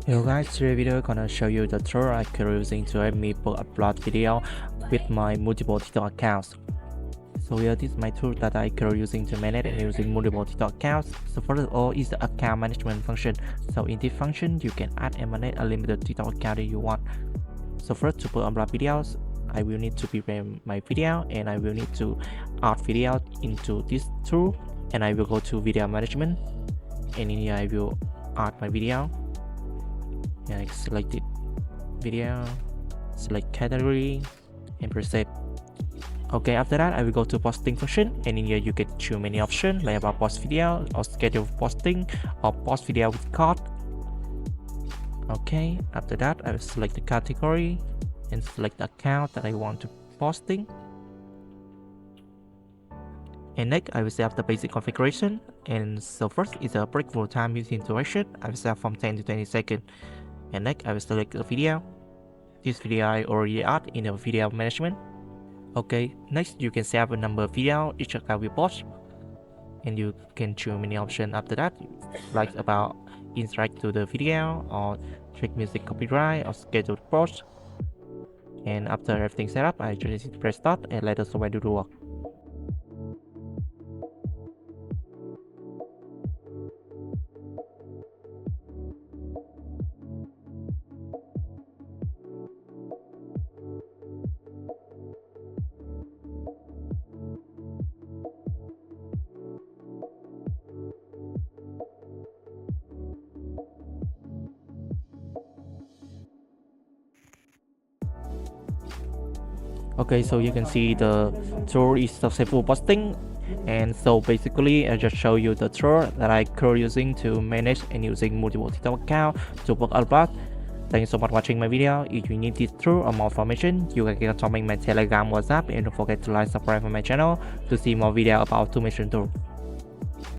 Hello guys, today's video gonna show you the tool I can using to help me upload video with my multiple TikTok accounts. So here this is my tool that I can using to manage and using multiple TikTok accounts. So first of all is the account management function. So in this function you can add and manage a limited TikTok account that you want. So first to upload videos, I will need to prepare my video and I will need to add video into this tool, and I will go to video management, and in here I will add my video. And I select it video, select category and press save. Okay, after that I will go to posting function, and in here you get too many options like about post video or schedule posting or post video with card. Okay, after that I will select the category and select the account that I want to posting. And next I will set the basic configuration, and so first is a breakthrough time using duration. I will set from 10 to 20 seconds. And next I will select the video. This video I already add in the video management. Okay, next you can set a number of video each account will post, and you can choose many options after that, like about interact to the video or check music copyright or schedule post. And after everything set up, I just press start and let the software do the work. Okay, so you can see the tool is successful posting, and so basically I just show you the tool that I currently using to manage and using multiple TikTok account to work a lot. Thank you so much for watching my video. If you need this tool or more information, you can get on my Telegram, WhatsApp, and don't forget to like, subscribe to my channel to see more video about automation tool.